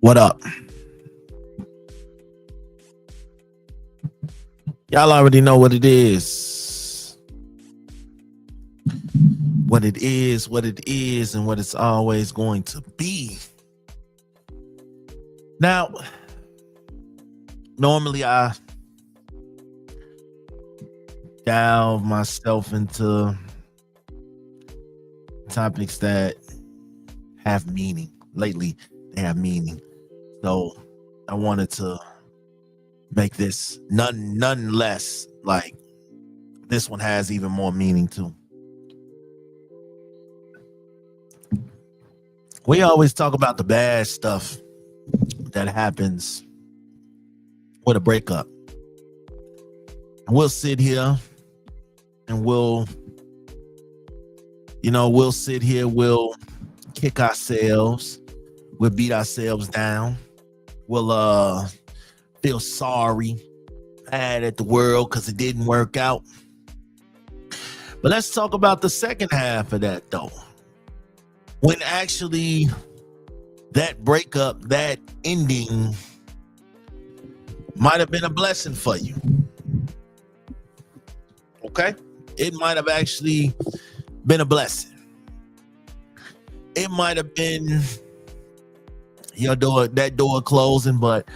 What up? Y'all already know what it is. What it is, and what it's always going to be. Now, normally I delve myself into topics that have meaning. Lately, they have meaning. So I wanted to make this none less like this one has even more meaning too. We always talk about the bad stuff that happens with a breakup. We'll sit here and we'll sit here, we'll kick ourselves, we'll beat ourselves down, we'll feel sorry, mad at the world because it didn't work out. But let's talk about the second half of that though. When actually that breakup, that ending might have been a blessing for you. Okay? It might have actually been a blessing. It might have been that door closing, but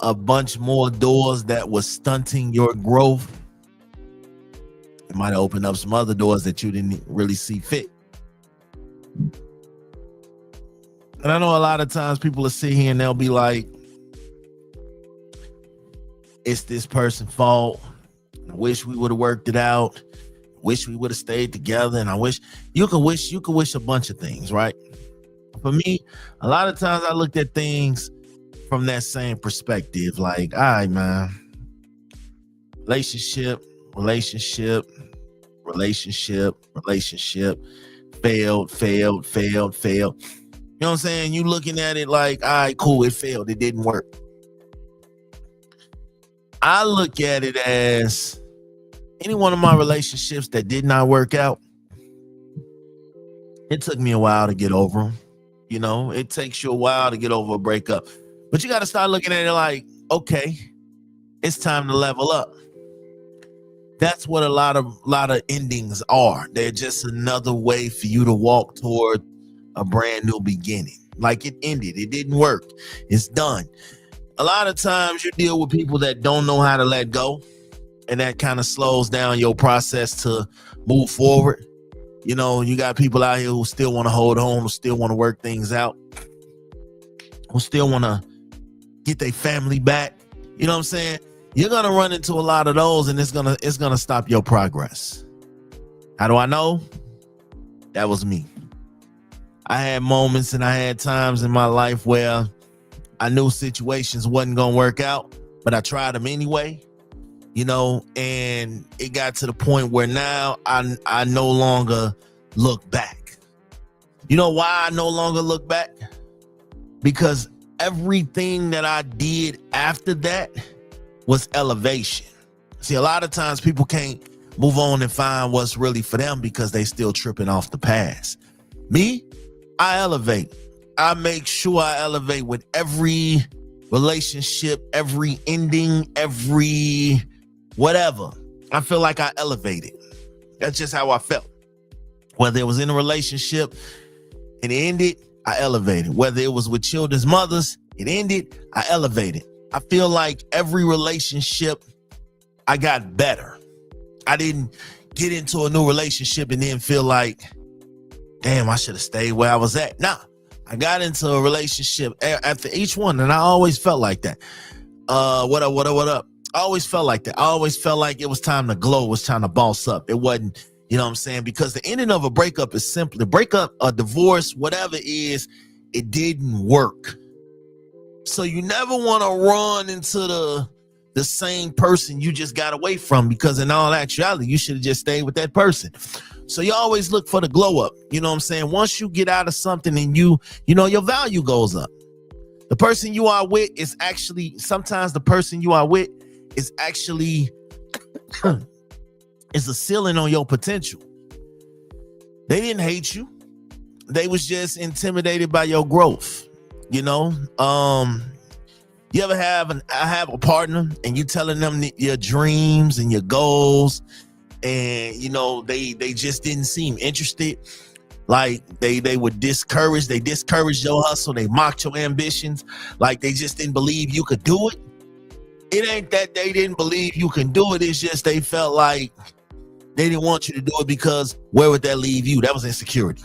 a bunch more doors that was stunting your growth. It might have opened up some other doors that you didn't really see fit. And I know a lot of times people will sit here and they'll be like, it's this person's fault. I wish we would have worked it out. Wish we would have stayed together. And I wish you could wish a bunch of things, right? For me, a lot of times I looked at things from that same perspective. Like, all right, man, relationship, failed. You know what I'm saying? You looking at it like, all right, cool, it failed. It didn't work. I look at it as any one of my relationships that did not work out, it took me a while to get over them. You know, it takes you a while to get over a breakup. But you got to start looking at it like, okay, it's time to level up. That's what a lot of endings are. They're just another way for you to walk toward a brand new beginning. Like it ended. It didn't work. It's done. A lot of times you deal with people that don't know how to let go, and that kind of slows down your process to move forward. You know, you got people out here who still want to hold on, who still want to work things out, who still want to get their family back. You know what I'm saying? You're going to run into a lot of those, and it's going to stop your progress. How do I know? That was me. I had moments and I had times in my life where I knew situations wasn't going to work out, but I tried them anyway, you know, and it got to the point where now I no longer look back. You know why I no longer look back? Because everything that I did after that was elevation. See, a lot of times people can't move on and find what's really for them because they still tripping off the past. Me, I elevate. I make sure I elevate with every relationship, every ending, every whatever. I feel like I elevated. That's just how I felt. Whether it was in a relationship and it ended, I elevated. Whether it was with children's mothers, it ended, I elevated. I feel like every relationship, I got better. I didn't get into a new relationship and then feel like, damn, I should have stayed where I was at. Nah, I got into a relationship after each one, and I always felt like that. What up? I always felt like that. I always felt like it was time to glow, it was time to boss up. It wasn't, you know what I'm saying? Because the ending of a breakup is simply, the breakup, a divorce, whatever it is, it didn't work. So you never want to run into the same person you just got away from, because in all actuality, you should have just stayed with that person. So you always look for the glow up. You know what I'm saying? Once you get out of something and you know, your value goes up. The person you are with is actually, sometimes the person you are with is actually is a ceiling on your potential. They didn't hate you. they was just intimidated by your growth. You know, you ever have a partner and you telling them your dreams and your goals, and you know they just didn't seem interested. Like they were discouraged. They discouraged your hustle. They mocked your ambitions. Like they just didn't believe you could do it. It ain't that they didn't believe you can do it. It's just they felt like they didn't want you to do it, because where would that leave you? That was insecurity.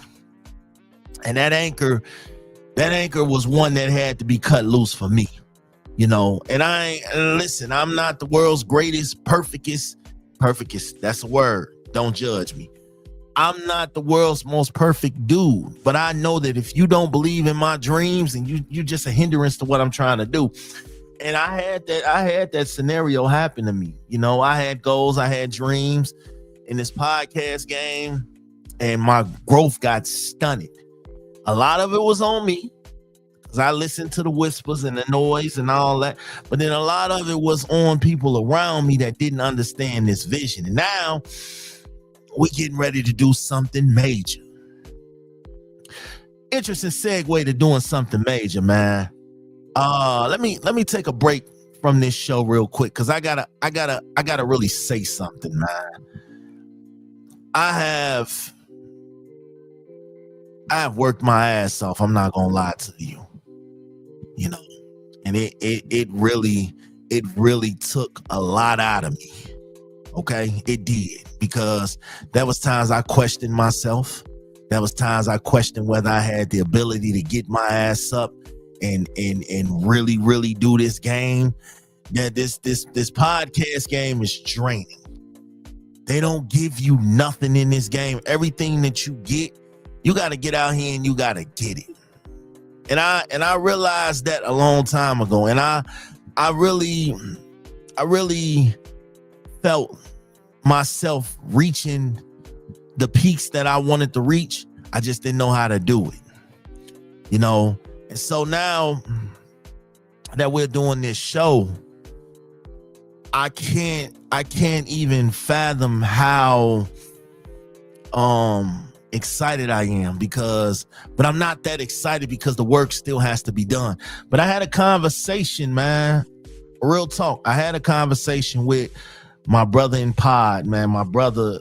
And that anchor was one that had to be cut loose for me. You know, and listen, I'm not the world's greatest, perfectest, that's a word. Don't judge me. I'm not the world's most perfect dude, but I know that if you don't believe in my dreams, and you just a hindrance to what I'm trying to do. And I had that scenario happen to me. You know, I had goals, I had dreams in this podcast game, and my growth got stunted. A lot of it was on me, because I listened to the whispers and the noise and all that. But then a lot of it was on people around me that didn't understand this vision. And now we're getting ready to do something major. Interesting segue to doing something major, man. Let me take a break from this show real quick, because I gotta really say something, man. I have worked my ass off. I'm not gonna lie to you. You know, and it really took a lot out of me. Okay, it did, because there was times I questioned myself. There was times I questioned whether I had the ability to get my ass up and really do this game. That this podcast game is draining. They don't give you nothing in this game. Everything that you get, you got to get out here and you got to get it. And I realized that a long time ago, and I really felt myself reaching the peaks that I wanted to reach. I just didn't know how to do it, you know. And so now that we're doing this show, I can't even fathom how excited I am, but I'm not that excited because the work still has to be done. But I had a conversation, man, real talk. I had a conversation with my brother in pod, man. My brother,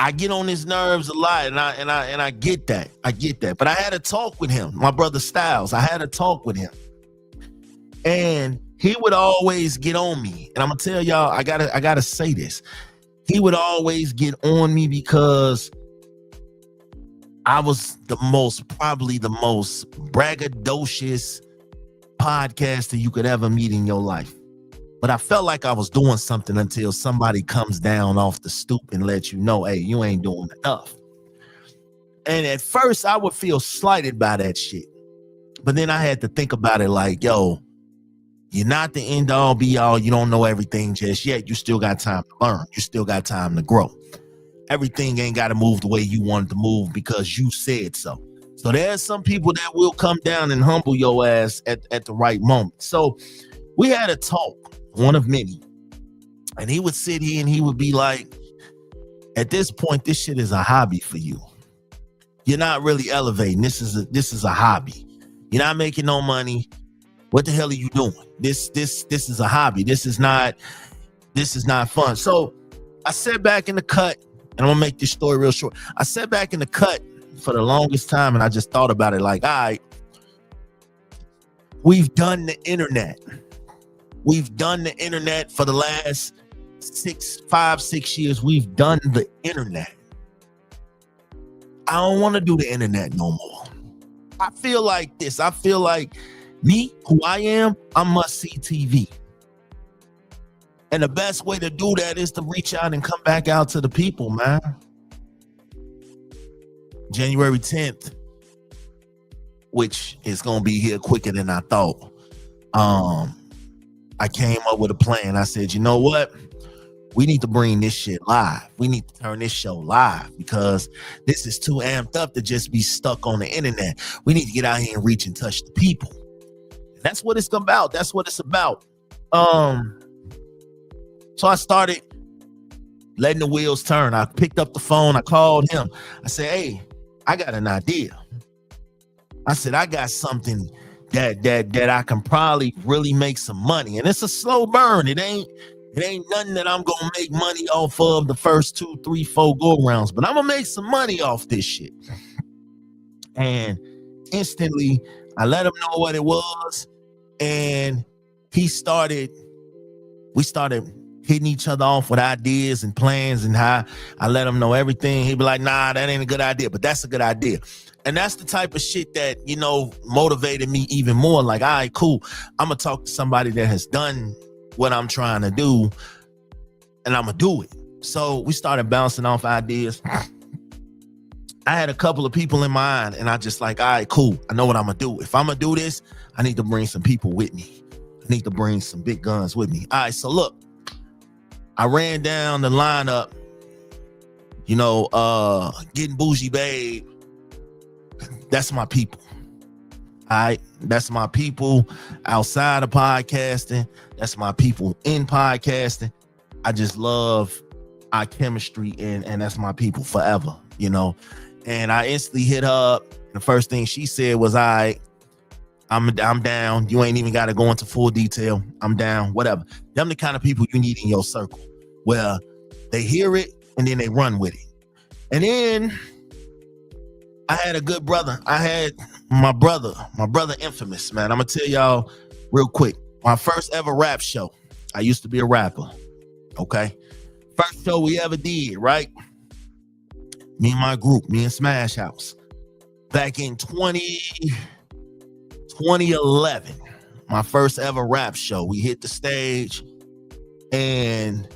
I get on his nerves a lot, and I get that. But I had a talk with him, my brother Styles. I had a talk with him, and he would always get on me. And I'm gonna tell y'all, I gotta say this. He would always get on me because I was probably the most braggadocious podcaster you could ever meet in your life. But I felt like I was doing something until somebody comes down off the stoop and lets you know, hey, you ain't doing enough. And at first I would feel slighted by that shit. But then I had to think about it like, yo, you're not the end all be all. You don't know everything just yet. You still got time to learn. You still got time to grow. Everything ain't got to move the way you want it to move because you said so. So there's some people that will come down and humble your ass at the right moment. So we had a talk, one of many. And he would sit here and he would be like, at this point, this shit is a hobby for you. You're not really elevating. This is a hobby. You're not making no money. What the hell are you doing? This is a hobby. This is not fun. So I sat back in the cut, and I'm gonna make this story real short. I sat back in the cut for the longest time, and I just thought about it like, all right, we've done the internet. We've done the internet for the last 5-6 years. We've done the internet. I don't want to do the internet no more. I feel like this. I feel like me, who I am, I must see TV. And the best way to do that is to reach out and come back out to the people, man. January 10th, which is going to be here quicker than I thought. I came up with a plan. I said, you know what? We need to bring this shit live. We need to turn this show live because this is too amped up to just be stuck on the internet. We need to get out here and reach and touch the people. That's what it's about. That's what it's about. So I started, letting the wheels turn. I picked up the phone. I called him. I said, hey, I got an idea. I said, I got something that I can probably really make some money. And it's a slow burn. It ain't nothing that I'm gonna make money off of the first 2, 3, 4 go rounds, but I'm gonna make some money off this shit. And instantly I let him know what it was, and we started hitting each other off with ideas and plans, and how I let him know everything. He'd be like, nah, that ain't a good idea, but that's a good idea. And that's the type of shit that, you know, motivated me even more. Like, all right, cool. I'm gonna talk to somebody that has done what I'm trying to do, and I'm gonna do it. So we started bouncing off ideas. I had a couple of people in mind, and I just like, all right, cool. I know what I'm gonna do. If I'm gonna do this, I need to bring some people with me. I need to bring some big guns with me. All right, so look, I ran down the lineup, you know, Getting Bougie Babe. That's my people. All right, that's my people outside of podcasting. That's my people in podcasting. I just love our chemistry, and that's my people forever, you know. And I instantly hit her up. The first thing she said was, all right, I'm down. You ain't even got to go into full detail. I'm down, whatever. Them the kind of people you need in your circle, where they hear it and then they run with it. And then I had a good brother. I had my brother Infamous, man. I'm gonna tell y'all real quick. My first ever rap show. I used to be a rapper. Okay. First show we ever did, right? Me and my group, me and Smash House. Back in 2011, my first ever rap show. We hit the stage, and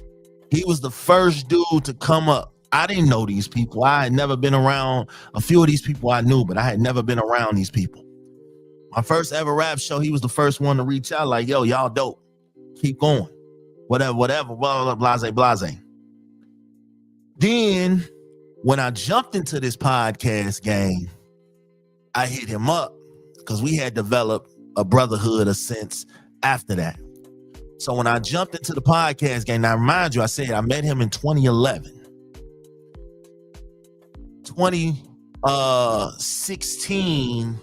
he was the first dude to come up. I didn't know these people. I had never been around. A few of these people I knew, but I had never been around these people. My first ever rap show, he was the first one to reach out like, yo, y'all dope. Keep going. Whatever, blah, blah, blase. Then when I jumped into this podcast game, I hit him up because we had developed a brotherhood, a sense after that. So when I jumped into the podcast game, now remind you, I said I met him in 2011. 2016,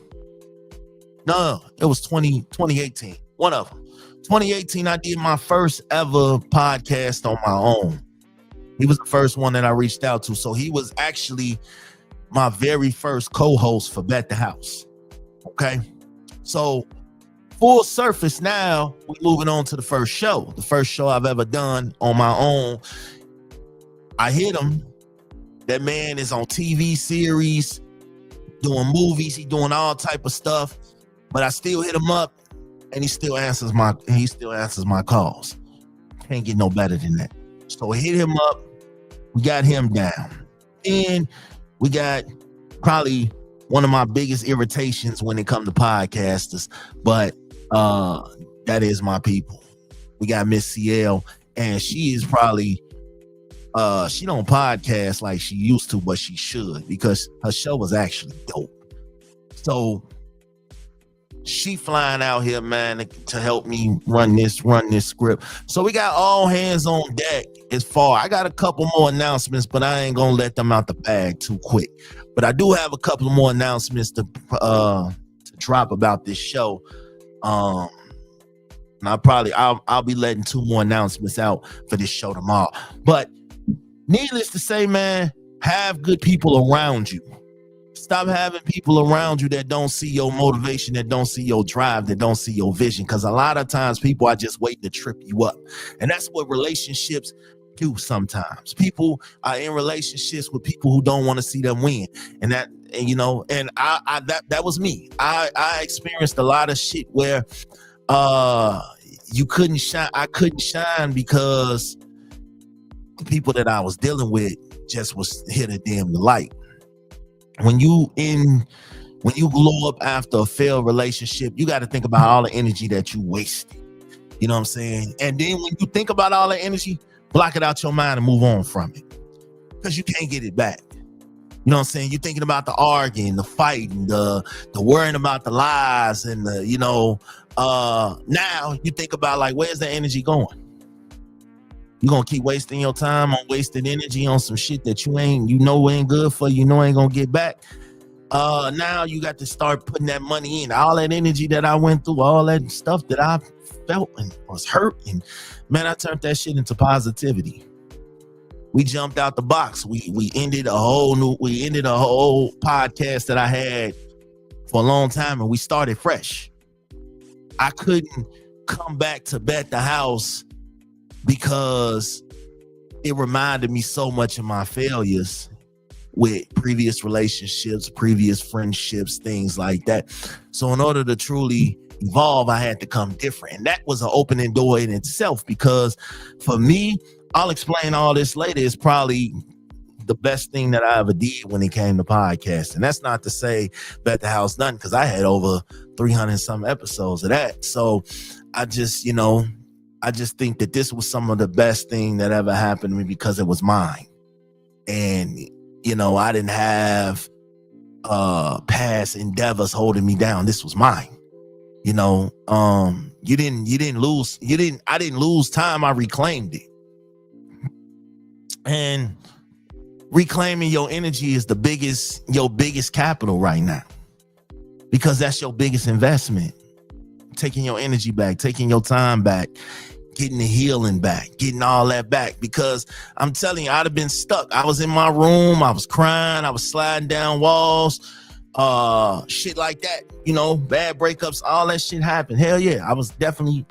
no, it was 2018, one of them. 2018, I did my first ever podcast on my own. He was the first one that I reached out to. So he was actually my very first co-host for Bet the House. Okay. So full surface now, we're moving on to the first show. The first show I've ever done on my own. I hit him. That man is on TV series, doing movies, he doing all type of stuff. But I still hit him up, and he still answers my calls. Can't get no better than that. So I hit him up. We got him down. And we got probably one of my biggest irritations when it comes to podcasters, but that is my people. We got Miss CL, and she is probably she don't podcast like she used to, but she should, because her show was actually dope. So she flying out here, man, to help me run this script. So we got all hands on deck as far. I got a couple more announcements, but I ain't gonna let them out the bag too quick. But I do have a couple more announcements to drop about this show. And I'll be letting 2 more announcements out for this show tomorrow. But needless to say, man, have good people around you. Stop having people around you that don't see your motivation, that don't see your drive, that don't see your vision. Because a lot of times people are just waiting to trip you up. And that's what relationships do sometimes. People are in relationships with people who don't want to see them win. And that was me. I experienced a lot of shit where you couldn't shine. I couldn't shine because the people that I was dealing with just was here to dim the light. When you glow up after a failed relationship, you got to think about all the energy that you wasted. You know what I'm saying? And then when you think about all the energy, block it out your mind and move on from it, because you can't get it back. You know what I'm saying? You're thinking about the arguing, the fighting, the worrying about the lies, and now you think about, like, where's the energy going? You gonna keep wasting your time on wasted energy on some shit that ain't good for you, ain't gonna get back. Now you got to start putting that money in. All that energy that I went through, all that stuff that I felt and was hurt, and man, I turned that shit into positivity. We jumped out the box. We ended a whole podcast that I had for a long time, and we started fresh. I couldn't come back to Bet the House because it reminded me so much of my failures with previous relationships, previous friendships, things like that. So in order to truly evolve, I had to come different. And that was an opening door in itself, because for me, I'll explain all this later, is probably the best thing that I ever did when it came to podcasting. That's not to say Bet the House nothing, because I had over 300 some episodes of that. So I just think that this was some of the best thing that ever happened to me, because it was mine. And I didn't have past endeavors holding me down. This was mine. I didn't lose time. I reclaimed it. And reclaiming your energy is your biggest capital right now, because that's your biggest investment. Taking your energy back, taking your time back, getting the healing back, getting all that back. Because I'm telling you, I'd have been stuck. I was in my room, I was crying, I was sliding down walls, shit like that. Bad breakups, all that shit happened. Hell yeah, I was definitely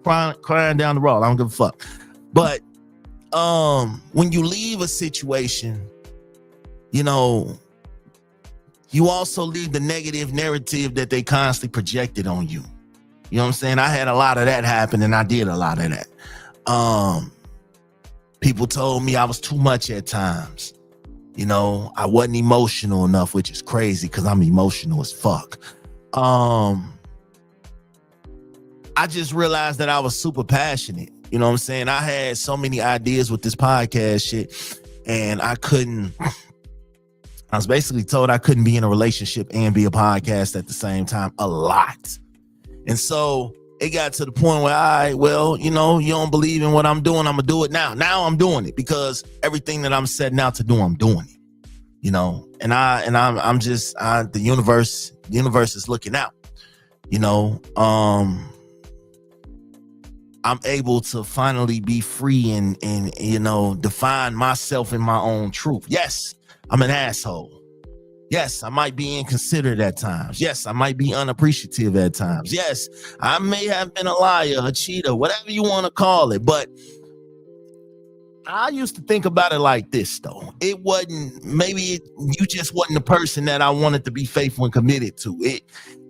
crying down the road. I don't give a fuck. But when you leave a situation, you also leave the negative narrative that they constantly projected on you. You know what I'm saying? I had a lot of that happen, and I did a lot of that. People told me I was too much at times. I wasn't emotional enough, which is crazy because I'm emotional as fuck. I just realized that I was super passionate. You know what I'm saying? I had so many ideas with this podcast shit, and I was basically told I couldn't be in a relationship and be a podcast at the same time a lot. And so it got to the point where you don't believe in what I'm doing, I'm gonna do it now. Now I'm doing it, because everything that I'm setting out to do, I'm doing it. The universe is looking out. I'm able to finally be free and define myself in my own truth. Yes, I'm an asshole. Yes, I might be inconsiderate at times. Yes, I might be unappreciative at times. Yes, I may have been a liar, a cheater, whatever you want to call it. But I used to think about it like this, though. You just wasn't the person that I wanted to be faithful and committed to it,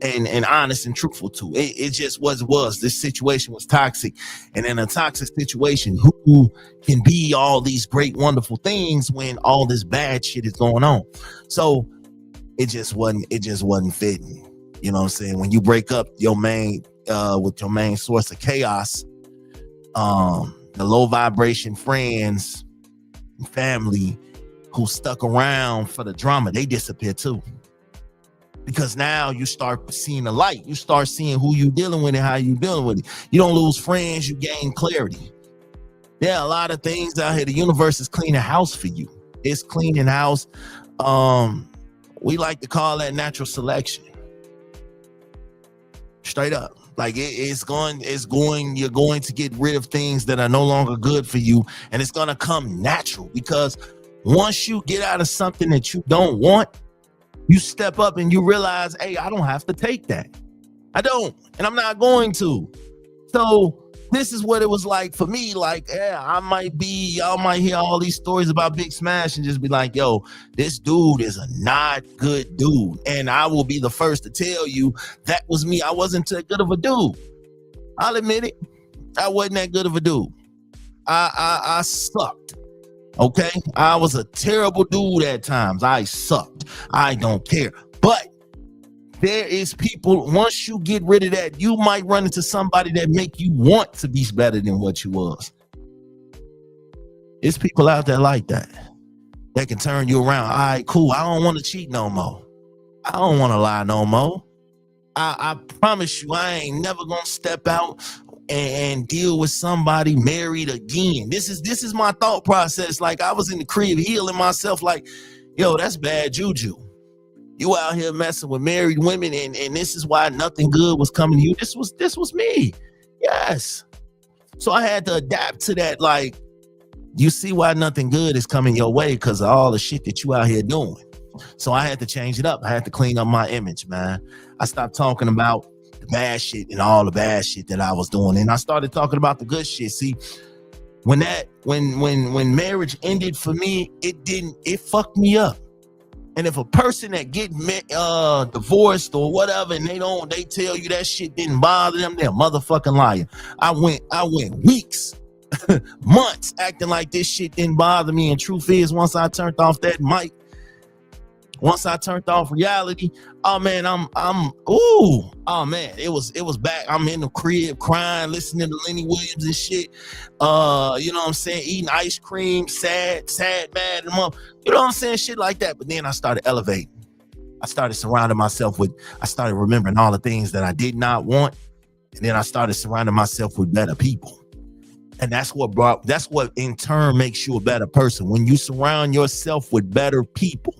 and honest and truthful to. It just was. This situation was toxic. And in a toxic situation, who can be all these great, wonderful things when all this bad shit is going on? So it just wasn't fitting. You know what I'm saying? When you break up with your main source of chaos, the low vibration friends and family who stuck around for the drama, they disappear too. Because now you start seeing the light. You start seeing who you dealing with and how you dealing with it. You don't lose friends, you gain clarity. There are a lot of things out here. The universe is cleaning house for you. It's cleaning house. We like to call that natural selection. Straight up. Like you're going to get rid of things that are no longer good for you, and it's going to come natural, because once you get out of something that you don't want, you step up and you realize, hey, I don't have to take that. I don't, and I'm not going to. So this is what it was like for me. Like, yeah, y'all might hear all these stories about Big Smash and just be like, yo, this dude is a not good dude. And I will be the first to tell you that was me. I wasn't that good of a dude. I'll admit it. I wasn't that good of a dude. I sucked. Okay? I was a terrible dude at times. I sucked. I don't care. But there is people, once you get rid of that, you might run into somebody that make you want to be better than what you was. There's people out there like that can turn you around. All right, cool. I don't want to cheat no more. I don't want to lie no more. I promise you, I ain't never gonna step out and deal with somebody married again. This is my thought process. Like, I was in the crib healing myself, like, yo, that's bad juju. You out here messing with married women, and this is why nothing good was coming to you. This was me. Yes. So I had to adapt to that. Like, you see why nothing good is coming your way because of all the shit that you out here doing. So I had to change it up. I had to clean up my image, man. I stopped talking about the bad shit and all the bad shit that I was doing, and I started talking about the good shit. See, when marriage ended for me, it fucked me up. And if a person that get divorced or whatever, and they tell you that shit didn't bother them, they're a motherfucking liar. I went weeks, months acting like this shit didn't bother me. And truth is, once I turned off that mic, once I turned off reality, oh man, oh man, it was back. I'm in the crib crying, listening to Lenny Williams and shit. You know what I'm saying? Eating ice cream, sad, mad, and mom. You know what I'm saying? Shit like that. But then I started elevating. I started surrounding myself I started remembering all the things that I did not want. And then I started surrounding myself with better people. And that's what in turn makes you a better person. When you surround yourself with better people.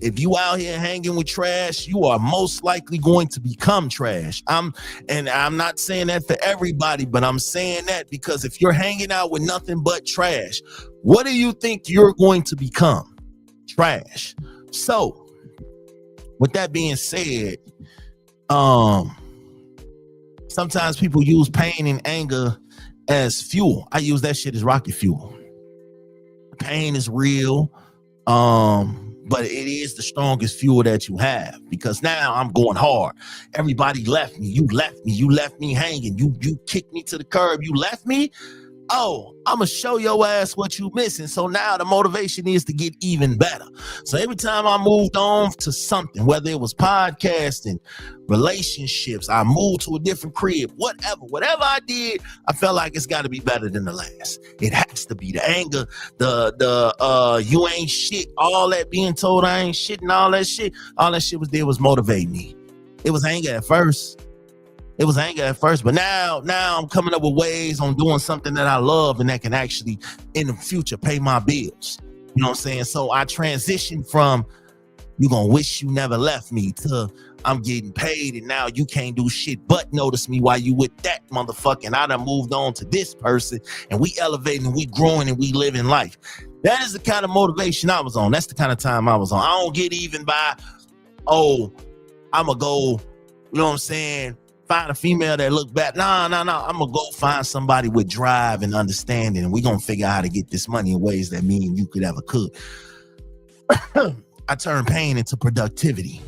If you out here hanging with trash, you are most likely going to become trash. I'm not saying that for everybody, but I'm saying that because if you're hanging out with nothing but trash, what do you think you're going to become? Trash. So, with that being said, sometimes people use pain and anger as fuel. I use that shit as rocket fuel. Pain is real. But it is the strongest fuel that you have, because now I'm going hard. Everybody left me. You left me hanging. You kicked me to the curb. You left me. Oh, I'm going to show your ass what you missing. So now the motivation is to get even better. So every time I moved on to something, whether it was podcasting, relationships, I moved to a different crib, whatever I did, I felt like it's got to be better than the last. It has to be. The anger, the you ain't shit, all that being told I ain't shit and all that shit was motivating me. It was anger at first. But now I'm coming up with ways on doing something that I love and that can actually in the future pay my bills. You know what I'm saying? So I transitioned from you gonna wish you never left me to I'm getting paid and now you can't do shit but notice me while you with that motherfucker. And I done moved on to this person and we elevating and we growing and we living life. That is the kind of motivation I was on. That's the kind of time I was on. I don't get even by, I'ma go, you know what I'm saying, find a female that look back. Nah. I'm gonna go find somebody with drive and understanding, and we gonna figure out how to get this money in ways that me and you could. I turned pain into productivity.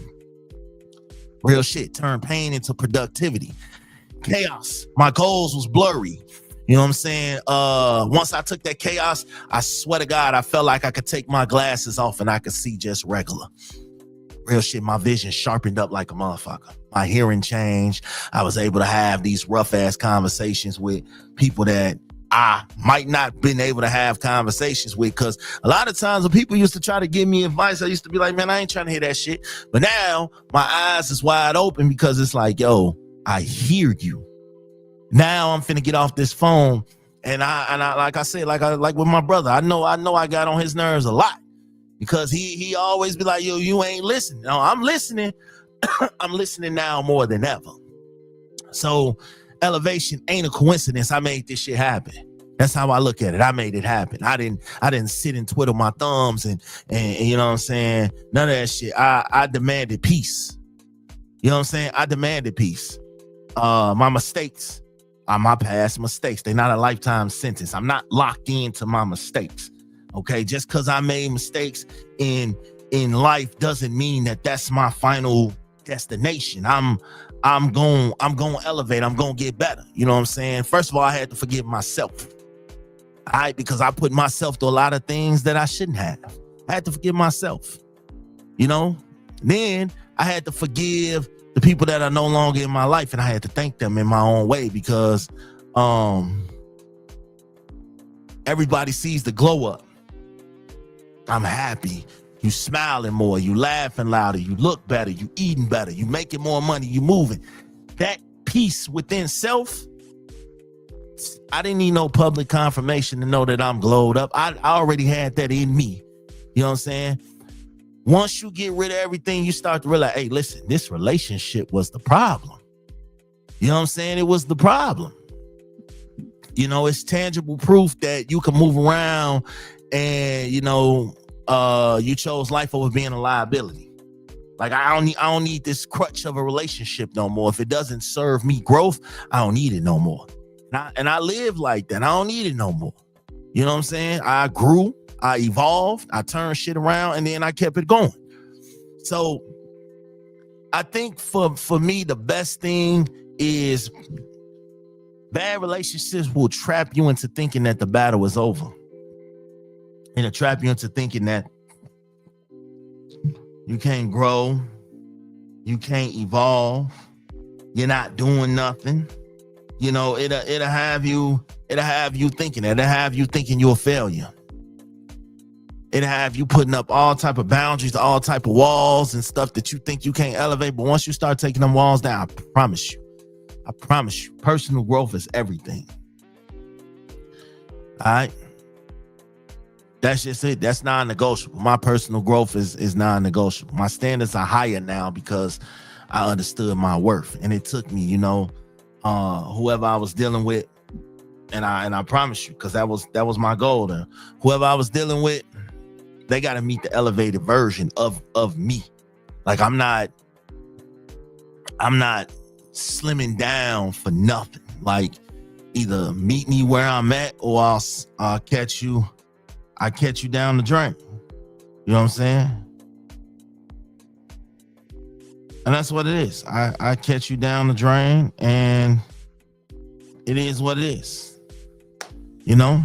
Real shit. Turn pain into productivity. Chaos. My goals was blurry. You know what I'm saying? Once I took that chaos, I swear to God, I felt like I could take my glasses off and I could see just regular. Real shit, my vision sharpened up like a motherfucker. My hearing changed. I was able to have these rough ass conversations with people that I might not been able to have conversations with, because a lot of times when people used to try to give me advice, I used to be like, man, I ain't trying to hear that shit. But now my eyes is wide open because it's like, yo, I hear you. Now I'm finna get off this phone and I like I said, like with my brother, I know I got on his nerves a lot. Because he always be like, yo, you ain't listening. No, I'm listening. I'm listening now more than ever. So elevation ain't a coincidence. I made this shit happen. That's how I look at it. I made it happen. I didn't sit and twiddle my thumbs and you know what I'm saying? None of that shit. I demanded peace. You know what I'm saying? I demanded peace. My mistakes are my past mistakes. They're not a lifetime sentence. I'm not locked into my mistakes. Okay, just because I made mistakes in life doesn't mean that that's my final destination. I'm going to elevate. I'm going to get better. You know what I'm saying? First of all, I had to forgive myself. Because I put myself through a lot of things that I shouldn't have. I had to forgive myself. You know? Then I had to forgive the people that are no longer in my life, and I had to thank them in my own way, because everybody sees the glow up. I'm happy. You smiling more. You laughing louder. You look better. You eating better. You making more money. You moving. That peace within self I didn't need no public confirmation to know that I'm glowed up. I already had that in me. You know what I'm saying? Once you get rid of everything, you start to realize, hey, listen, this relationship was the problem. You know what I'm saying? It was the problem. You know, it's tangible proof that you can move around and, you know, you chose life over being a liability. Like, I don't need this crutch of a relationship no more. If it doesn't serve me growth, I don't need it no more. And I live like that. I don't need it no more. You know what I'm saying? I grew, I evolved, I turned shit around, and then I kept it going. So I think for me, the best thing is bad relationships will trap you into thinking that the battle is over. And it'll trap you into thinking that you can't grow, you can't evolve, you're not doing nothing. You know, it'll have you thinking, it'll have you thinking you're a failure. It'll have you putting up all type of boundaries, all type of walls and stuff that you think you can't elevate. But once you start taking them walls down, I promise you, personal growth is everything. All right. That's just it. That's non-negotiable. My personal growth is non-negotiable. My standards are higher now because I understood my worth. And it took me, you know, whoever I was dealing with, and I promise you, because that was my goal. And whoever I was dealing with, they got to meet the elevated version of me. Like, I'm not slimming down for nothing. Like, either meet me where I'm at, or I'll catch you down the drain. You know what I'm saying? And that's what it is. I catch you down the drain, and it is what it is. You know?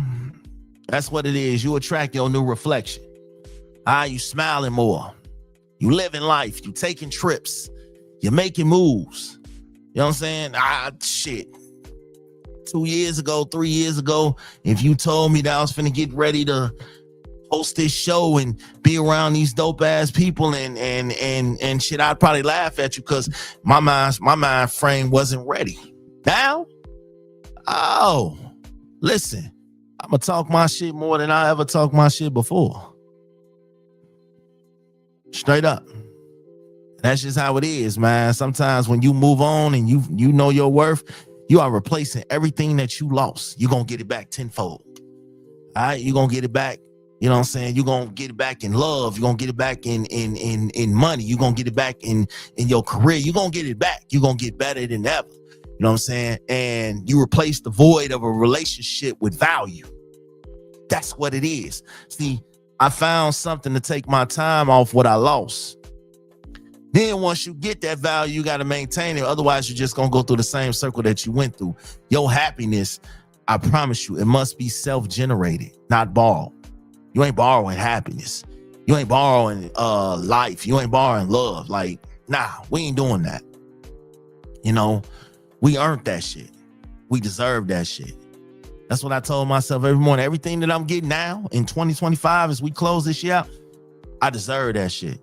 That's what it is. You attract your new reflection. You smiling more. You living life. You taking trips. You're making moves. You know what I'm saying? Shit. 2 years ago, 3 years ago, if you told me that I was finna get ready to host this show and be around these dope ass people and shit, I'd probably laugh at you because my mind frame wasn't ready. Now, listen, I'm gonna talk my shit more than I ever talked my shit before. Straight up. That's just how it is, man. Sometimes when you move on and you know your worth, you are replacing everything that you lost. You're gonna get it back tenfold. All right, you're gonna get it back. You know what I'm saying? You're gonna get it back in love. You're gonna get it back in money. You're gonna get it back in your career. You're gonna get it back. You're gonna get better than ever. You know what I'm saying? And you replace the void of a relationship with value. That's what it is. See, I found something to take my time off what I lost. Then once you get that value, you got to maintain it. Otherwise, you're just going to go through the same circle that you went through. Your happiness, I promise you, it must be self-generated, not borrowed. You ain't borrowing happiness. You ain't borrowing life. You ain't borrowing love. Like, nah, we ain't doing that. You know, we earned that shit. We deserve that shit. That's what I told myself every morning. Everything that I'm getting now in 2025 as we close this year out, I deserve that shit.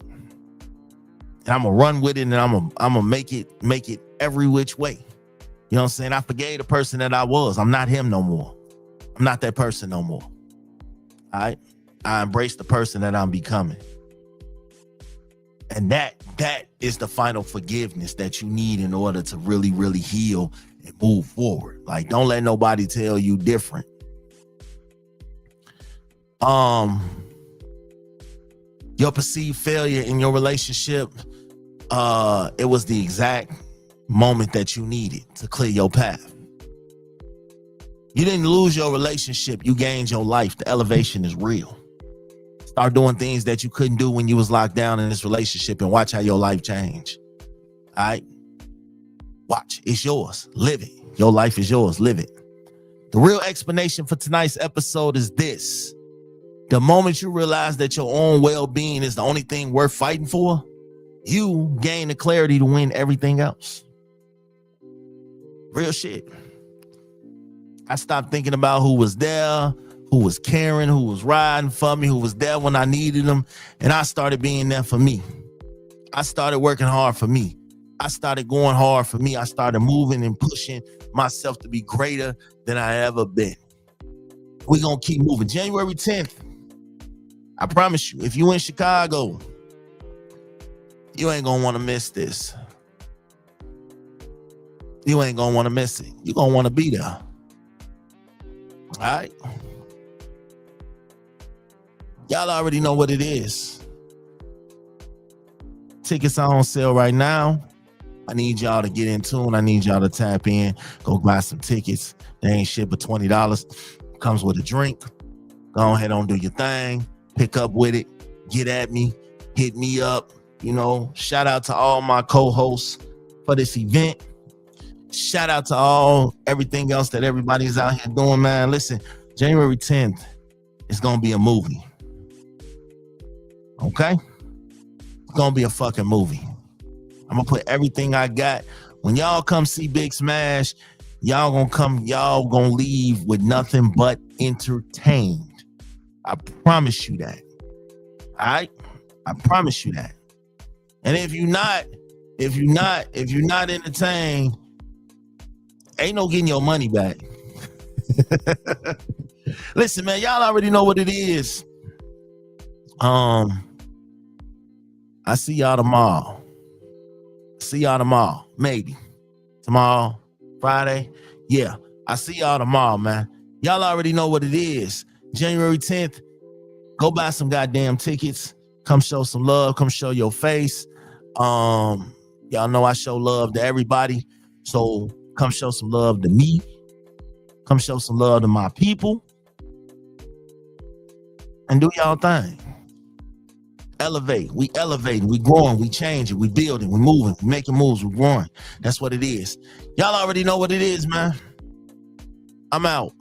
And I'm gonna run with it, and I'm gonna make it every which way. You know what I'm saying? I forgave the person that I was. I'm not him no more. I'm not that person no more. All right? I embrace the person that I'm becoming. And that is the final forgiveness that you need in order to really, really heal and move forward. Like, don't let nobody tell you different. Your perceived failure in your relationship, it was the exact moment that you needed to clear your path. You didn't lose your relationship, you gained your life. The elevation is real. Start doing things that you couldn't do when you was locked down in this relationship and watch how your life change. All right? Watch. It's yours. Live it. Your life is yours. Live it. The real explanation for tonight's episode is this. The moment you realize that your own well-being is the only thing worth fighting for, you gain the clarity to win everything else. Real shit. I stopped thinking about who was there, who was caring, who was riding for me, who was there when I needed them, and I started being there for me. I started working hard for me. I started going hard for me. I started moving and pushing myself to be greater than I ever been. We're going to keep moving. January 10th, I promise you, if you in Chicago, you ain't going to want to miss this. You ain't going to want to miss it. You're going to want to be there. All right? Y'all already know what it is. Tickets are on sale right now. I need y'all to get in tune. I need y'all to tap in. Go buy some tickets. They ain't shit but $20. Comes with a drink. Go ahead on, do your thing. Pick up with it. Get at me. Hit me up. You know, shout out to all my co-hosts for this event. Shout out to everything else that everybody's out here doing, man. Listen, January 10th, it's going to be a movie. Okay? It's going to be a fucking movie. I'm going to put everything I got. When y'all come see Big Smash, y'all going to leave with nothing but entertained. I promise you that. All right? I promise you that. And if you're not entertained, ain't no getting your money back. Listen, man, y'all already know what it is. I see y'all tomorrow. Maybe. Tomorrow, Friday. Yeah, I see y'all tomorrow, man. Y'all already know what it is. January 10th, go buy some goddamn tickets. Come show some love. Come show your face. Y'all know I show love to everybody. So come show some love to me. Come show some love to my people. And do y'all thing. Elevate. We elevating. We growing. We changing. We building. We moving. We making moves. We growing. That's what it is. Y'all already know what it is, man. I'm out.